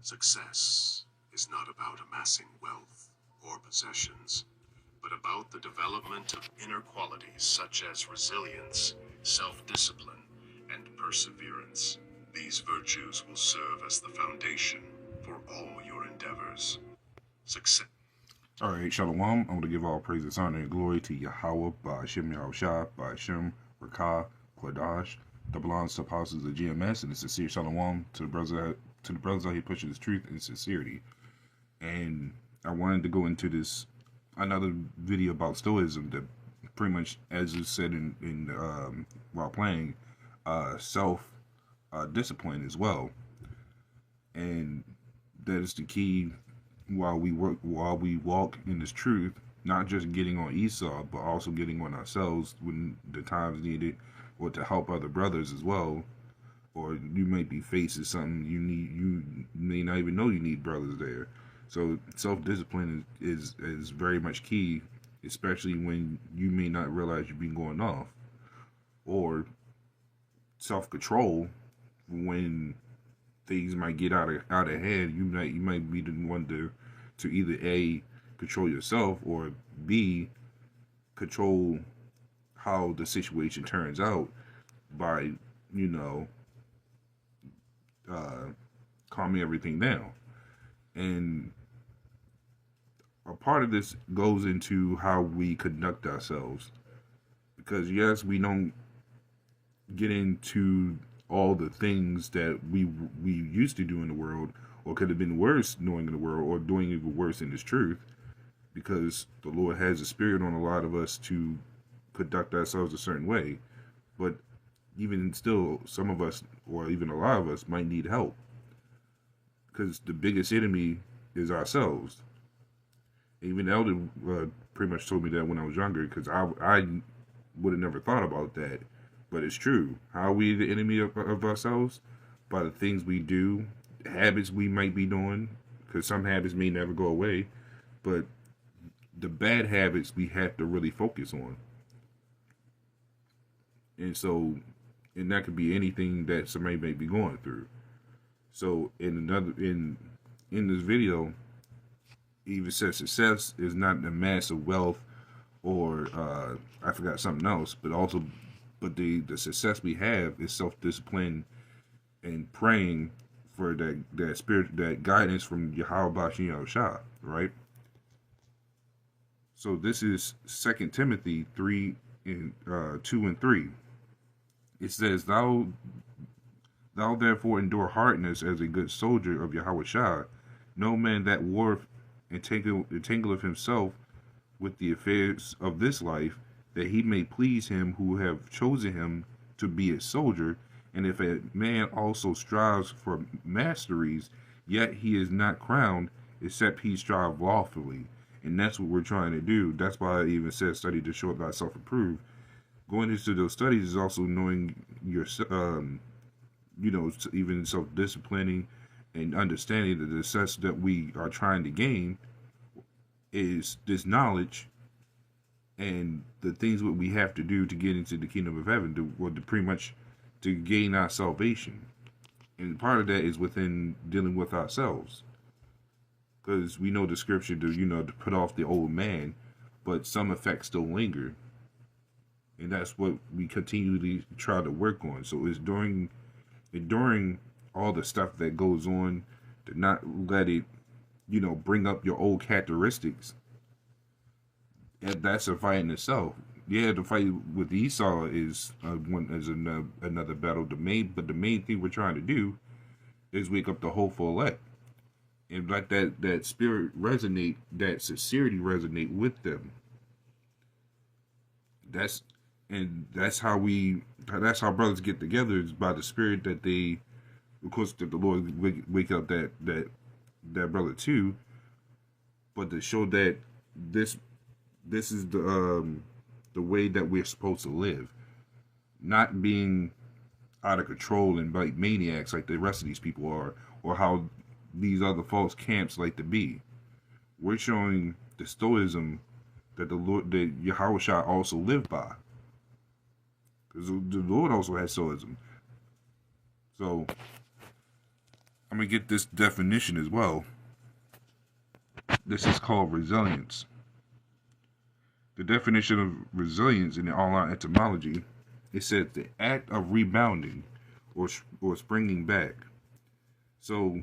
Success is not about amassing wealth or possessions, but about the development of inner qualities such as resilience, self-discipline, and perseverance. These virtues will serve as the foundation for all your endeavors. Success. All right, Shalom. I want to give all praises, honor, and glory to Yahweh, by Hashem Yahushua, by Hashem, Rakah, Kodash, that belongs to apostles of GMS, and a sincere Shalom to the brothers out here pushing this truth and sincerity. And I wanted to go into this another video about Stoicism that pretty much, as you said in while playing, self discipline as well, and that is the key while we walk in this truth, not just getting on Esau, but also getting on ourselves when the time's needed, or to help other brothers as well. Or you may be facing something you may not even know you need brothers there. So self-discipline is very much key, especially when you may not realize you've been going off, or self-control when things might get out of hand. You might be the one to either A, control yourself, or B, control how the situation turns out by, calming everything down. And a part of this goes into how we conduct ourselves, because yes, we don't get into all the things that we used to do in the world, or could have been worse doing in the world, or doing even worse in this truth, because the Lord has a spirit on a lot of us to conduct ourselves a certain way. But even still, some of us, or even a lot of us, might need help, because the biggest enemy is ourselves. Even the elder pretty much told me that when I was younger, because I would have never thought about that. But it's true. How are we the enemy of ourselves? By the things we do, habits we might be doing, because some habits may never go away, but the bad habits we have to really focus on. And that could be anything that somebody may be going through. So in this video, he even says success is not a mass of wealth, or I forgot something else, but the success we have is self-discipline and praying for that spirit, that guidance from YAHAWAHSHI'S, right? So this is 2 Timothy 3 and 2 and 3. It says, Thou therefore endure hardness as a good soldier of YAHAWAHSH. No man that warreth entangleth himself with the affairs of this life, that he may please him who have chosen him to be a soldier. And if a man also strives for masteries, yet he is not crowned, except he strive lawfully. And that's what we're trying to do. That's why I even said, study to show thyself approved. Going into those studies is also knowing your, even self-disciplining and understanding that the success that we are trying to gain is this knowledge and the things what we have to do to get into the kingdom of heaven, to pretty much to gain our salvation. And part of that is within dealing with ourselves, because we know the scripture to put off the old man, but some effects still linger, and that's what we continually try to work on. So it's during all the stuff that goes on, to not let it bring up your old characteristics. And that's a fight in itself. Yeah, the fight with Esau is another battle. The main thing we're trying to do is wake up the hopeful elect, and let that spirit resonate, that sincerity resonate with them. That's how brothers get together, is by the spirit that they, of course, that the Lord wake up that brother too, but to show that this is the way that we're supposed to live, not being out of control and like maniacs like the rest of these people are, or how these other false camps like to be. We're showing the stoicism that that Yahawashi also lived by, because the Lord also has stoicism. So I'm gonna get this definition as well. This is called resilience. The definition of resilience in the online etymology, it said the act of rebounding or springing back. So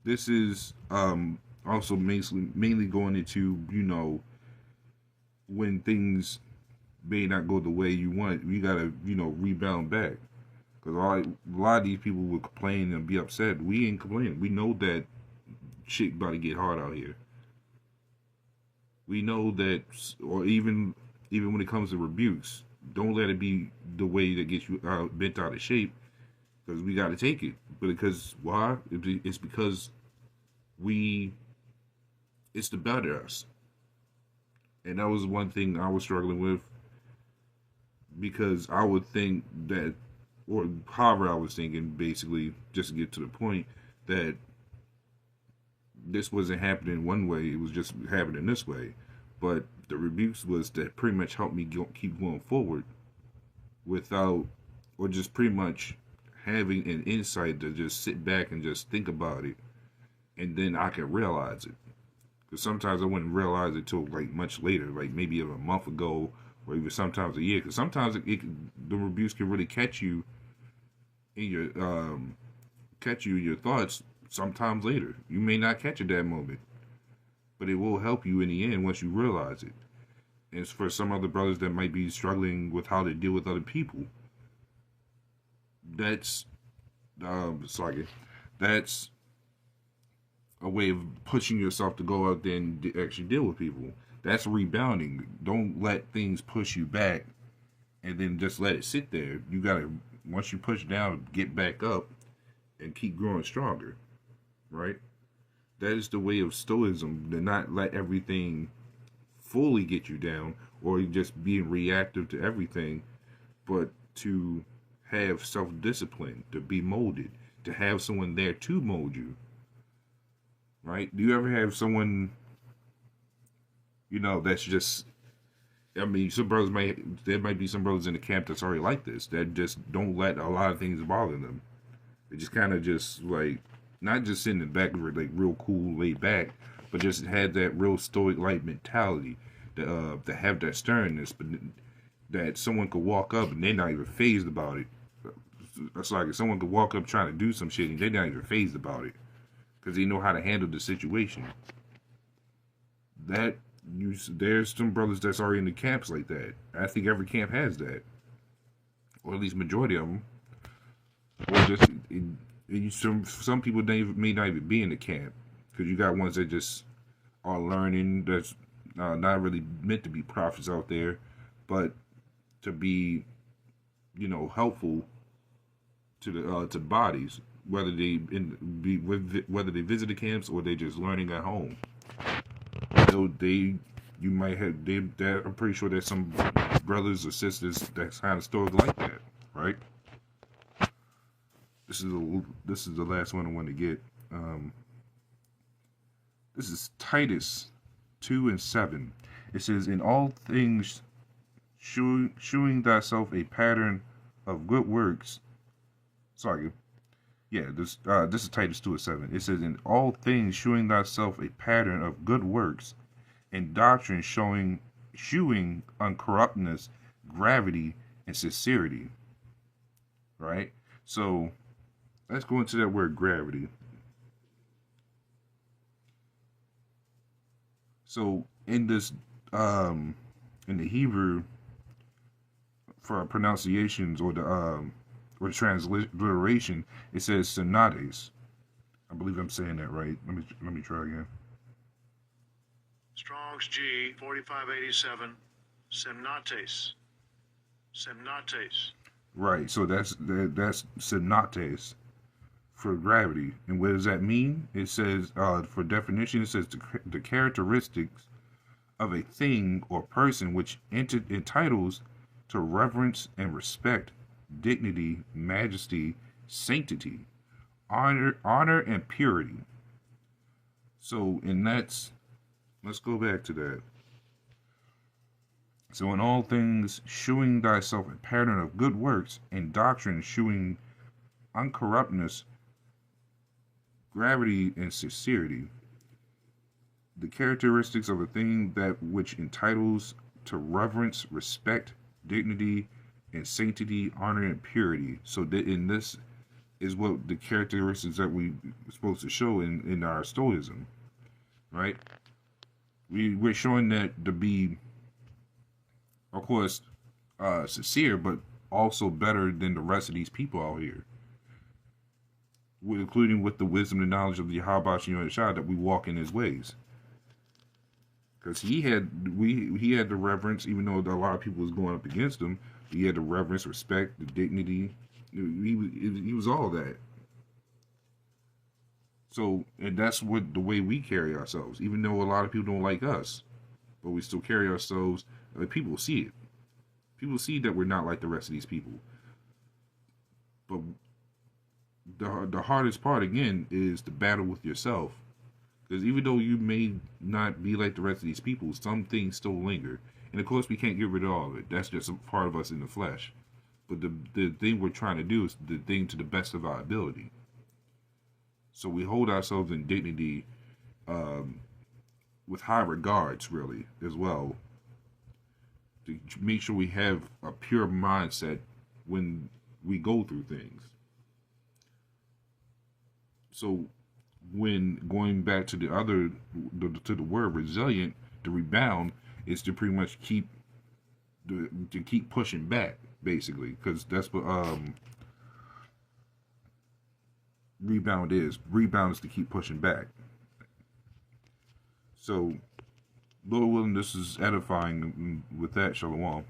this is also mainly going into, when things may not go the way you want, you gotta, rebound back. Because a lot of these people will complain and be upset. We ain't complaining. We know that shit about to get hard out here. We know that, or even when it comes to rebukes, don't let it be the way that gets you bent out of shape. Because we got to take it. But because why? It's because it's the better us. And that was one thing I was struggling with, because I would think that, or however I was thinking, basically, just to get to the point, that this wasn't happening one way, it was just happening this way. But the rebukes was that pretty much helped me keep going forward without, or just pretty much having an insight to just sit back and just think about it, and then I can realize it. Because sometimes I wouldn't realize it till like much later, like maybe a month ago, or even sometimes a year. Because sometimes the rebukes can really catch you in your thoughts. Sometimes later, you may not catch it that moment, but it will help you in the end once you realize it. And it's for some other brothers that might be struggling with how to deal with other people. That's that's a way of pushing yourself to go out there and actually deal with people. That's rebounding. Don't let things push you back and then just let it sit there. You gotta, once you push down, get back up and keep growing stronger, right? That is the way of stoicism, to not let everything fully get you down or just being reactive to everything, but to have self-discipline, to be molded, to have someone there to mold you, right? Do you ever have someone, that's just, there might be some brothers in the camp that's already like this, that just don't let a lot of things bother them. They just kind of just like, not just sitting in the back, like real cool, laid back, but just had that real stoic-like mentality, to have that sternness, but that someone could walk up and they're not even fazed about it. It's like if someone could walk up trying to do some shit and they're not even fazed about it, because they know how to handle the situation. There's some brothers that's already in the camps like that. I think every camp has that, or at least majority of them. Or just some people may not even be in the camp, because you got ones that just are learning, that's not really meant to be prophets out there, but to be, helpful to the to bodies, whether they visit the camps or they just learning at home. So I'm pretty sure there's some brothers or sisters that's kind of stoic like that, right? This is the last one I want to get. This is Titus 2:7. It says, "In all things, shewing thyself a pattern of good works." Sorry, yeah, this is Titus 2:7. It says, "In all things, shewing thyself a pattern of good works, and doctrine shewing uncorruptness, gravity, and sincerity." Right. So let's go into that word gravity. So in this, in the Hebrew, for pronunciations or the transliteration, it says synates. I believe I'm saying that right. Let me try again. Strong's G 4587, semnates. Right. So that's semnates for gravity. And what does that mean? It says, for definition, it says the characteristics of a thing or person which entitles to reverence and respect, dignity, majesty, sanctity, honor, and purity. So, let's go back to that. So in all things, shewing thyself a pattern of good works, and doctrine shewing uncorruptness, gravity and sincerity, the characteristics of a thing that which entitles to reverence, respect, dignity, and sanctity, honor, and purity. So that in this is what the characteristics that we are supposed to show in our Stoicism, right? We're showing that to be, of course, sincere, but also better than the rest of these people out here, including with the wisdom and knowledge of the YAHAWAHSHI'S that we walk in his ways. Because he had the reverence, even though a lot of people was going up against him. He had the reverence, respect, the dignity. He was all that. So, and that's what the way we carry ourselves. Even though a lot of people don't like us, but we still carry ourselves. People see it. People see that we're not like the rest of these people. But the hardest part again is the battle with yourself. Because even though you may not be like the rest of these people, some things still linger. And of course, we can't get rid of all of it. That's just a part of us in the flesh. But the thing we're trying to do is the thing to the best of our ability. So we hold ourselves in dignity with high regards, really, as well. To make sure we have a pure mindset when we go through things. So when going back to the word resilient, to rebound is to pretty much keep pushing back, basically, because that's what rebound is. Rebound is to keep pushing back. So, Lord willing, this is edifying. With that, shalom.